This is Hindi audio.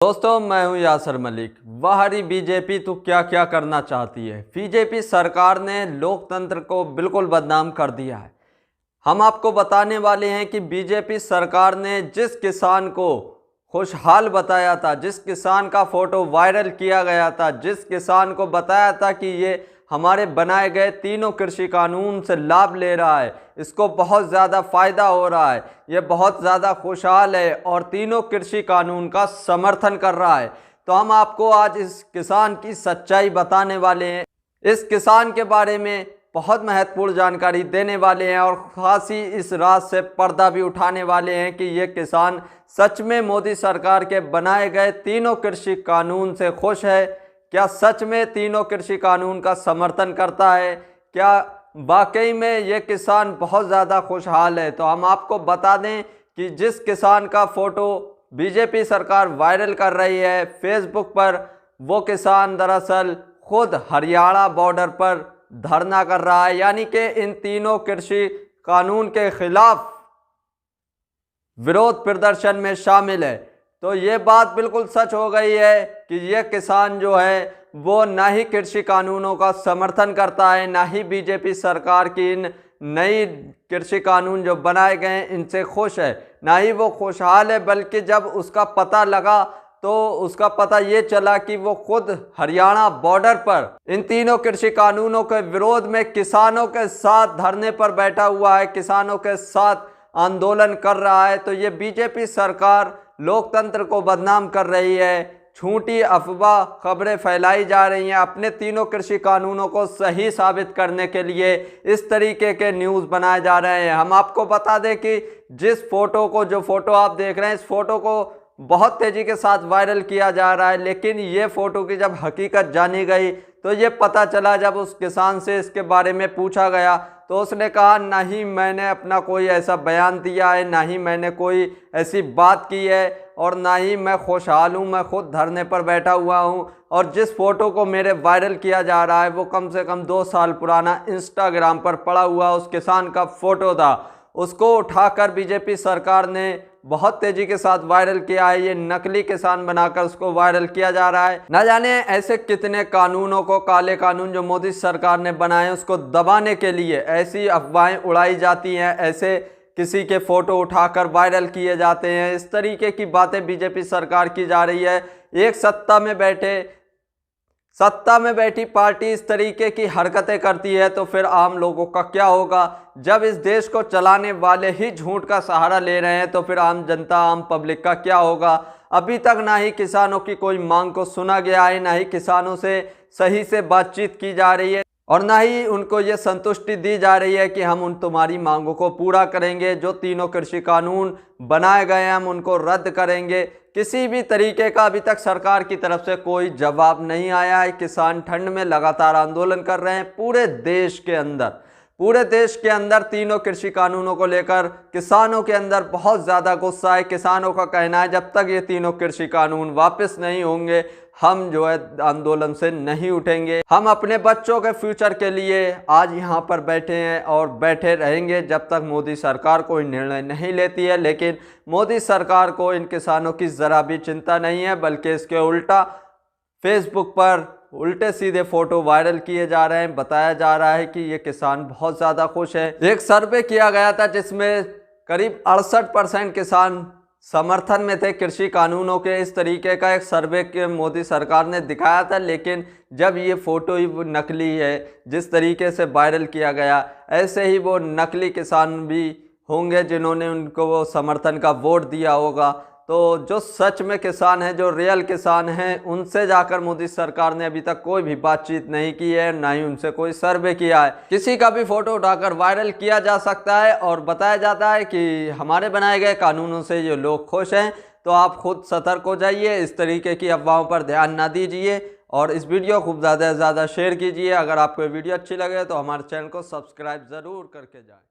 दोस्तों, मैं हूं यासर मलिक। बाहरी बीजेपी तो क्या क्या करना चाहती है। बीजेपी सरकार ने लोकतंत्र को बिल्कुल बदनाम कर दिया है। हम आपको बताने वाले हैं कि बीजेपी सरकार ने जिस किसान को खुशहाल बताया था, जिस किसान का फोटो वायरल किया गया था, जिस किसान को बताया था कि ये हमारे बनाए गए तीनों कृषि कानून से लाभ ले रहा है, इसको बहुत ज़्यादा फ़ायदा हो रहा है, ये बहुत ज़्यादा खुशहाल है और तीनों कृषि कानून का समर्थन कर रहा है, तो हम आपको आज इस किसान की सच्चाई बताने वाले हैं। इस किसान के बारे में बहुत महत्वपूर्ण जानकारी देने वाले हैं और खासी इस राज से पर्दा भी उठाने वाले हैं कि ये किसान सच में मोदी सरकार के बनाए गए तीनों कृषि कानून से खुश है। क्या सच में तीनों कृषि कानून का समर्थन करता है? क्या वाकई में ये किसान बहुत ज़्यादा खुशहाल है? तो हम आपको बता दें कि जिस किसान का फोटो बीजेपी सरकार वायरल कर रही है फेसबुक पर, वो किसान दरअसल खुद हरियाणा बॉर्डर पर धरना कर रहा है, यानी कि इन तीनों कृषि कानून के खिलाफ विरोध प्रदर्शन में शामिल है। तो ये बात बिल्कुल सच हो गई है कि ये किसान जो है वो ना ही कृषि कानूनों का समर्थन करता है, ना ही बीजेपी सरकार की इन नई कृषि कानून जो बनाए गए हैं इनसे खुश है, ना ही वो खुशहाल है। बल्कि जब उसका पता लगा तो उसका पता ये चला कि वो खुद हरियाणा बॉर्डर पर इन तीनों कृषि कानूनों के विरोध में किसानों के साथ धरने पर बैठा हुआ है, किसानों के साथ आंदोलन कर रहा है। तो ये बीजेपी सरकार लोकतंत्र को बदनाम कर रही है, झूठी अफवाह खबरें फैलाई जा रही हैं अपने तीनों कृषि कानूनों को सही साबित करने के लिए। इस तरीके के न्यूज़ बनाए जा रहे हैं। हम आपको बता दें कि जिस फोटो को, जो फोटो आप देख रहे हैं, इस फोटो को बहुत तेज़ी के साथ वायरल किया जा रहा है, लेकिन ये फ़ोटो की जब हकीकत जानी गई तो ये पता चला, जब उस किसान से इसके बारे में पूछा गया तो उसने कहा ना ही मैंने अपना कोई ऐसा बयान दिया है, ना ही मैंने कोई ऐसी बात की है और ना ही मैं खुशहाल हूँ, मैं खुद धरने पर बैठा हुआ हूँ। और जिस फ़ोटो को मेरे वायरल किया जा रहा है वो कम से कम 2 साल पुराना इंस्टाग्राम पर पड़ा हुआ उस किसान का फ़ोटो था, उसको उठाकर बीजेपी सरकार ने बहुत तेजी के साथ वायरल किया है। ये नकली किसान बनाकर उसको वायरल किया जा रहा है। न जाने ऐसे कितने कानूनों को, काले कानून जो मोदी सरकार ने बनाए उसको दबाने के लिए ऐसी अफवाहें उड़ाई जाती हैं, ऐसे किसी के फोटो उठाकर वायरल किए जाते हैं। इस तरीके की बातें बीजेपी सरकार की जा रही है। एक सत्ता में बैठी पार्टी इस तरीके की हरकतें करती है तो फिर आम लोगों का क्या होगा? जब इस देश को चलाने वाले ही झूठ का सहारा ले रहे हैं तो फिर आम जनता, आम पब्लिक का क्या होगा? अभी तक ना ही किसानों की कोई मांग को सुना गया है, ना ही किसानों से सही से बातचीत की जा रही है और ना ही उनको ये संतुष्टि दी जा रही है कि हम उन तुम्हारी मांगों को पूरा करेंगे। जो तीनों कृषि कानून बनाए गए हैं हम उनको रद्द करेंगे। किसी भी तरीके का अभी तक सरकार की तरफ से कोई जवाब नहीं आया है। किसान ठंड में लगातार आंदोलन कर रहे हैं। पूरे देश के अंदर तीनों कृषि कानूनों को लेकर किसानों के अंदर बहुत ज़्यादा गुस्सा है। किसानों का कहना है जब तक ये तीनों कृषि कानून वापस नहीं होंगे हम जो है आंदोलन से नहीं उठेंगे। हम अपने बच्चों के फ्यूचर के लिए आज यहाँ पर बैठे हैं और बैठे रहेंगे जब तक मोदी सरकार कोई निर्णय नहीं लेती है। लेकिन मोदी सरकार को इन किसानों की ज़रा भी चिंता नहीं है, बल्कि इसके उल्टा फेसबुक पर उल्टे सीधे फोटो वायरल किए जा रहे हैं। बताया जा रहा है कि ये किसान बहुत ज़्यादा खुश है। एक सर्वे किया गया था जिसमें करीब 68% किसान समर्थन में थे कृषि कानूनों के। इस तरीके का एक सर्वे के मोदी सरकार ने दिखाया था, लेकिन जब ये फ़ोटो ही नकली है, जिस तरीके से वायरल किया गया, ऐसे ही वो नकली किसान भी होंगे जिन्होंने उनको वो समर्थन का वोट दिया होगा। तो जो सच में किसान हैं, जो रियल किसान हैं, उनसे जाकर मोदी सरकार ने अभी तक कोई भी बातचीत नहीं की है, ना ही उनसे कोई सर्वे किया है। किसी का भी फोटो उठाकर वायरल किया जा सकता है और बताया जाता है कि हमारे बनाए गए कानूनों से ये लोग खुश हैं। तो आप खुद सतर्क हो जाइए, इस तरीके की अफवाहों पर ध्यान ना दीजिए और इस वीडियो को ज़्यादा से ज़्यादा शेयर कीजिए। अगर आपको वीडियो अच्छी लगे तो हमारे चैनल को सब्सक्राइब ज़रूर करके जाएँ।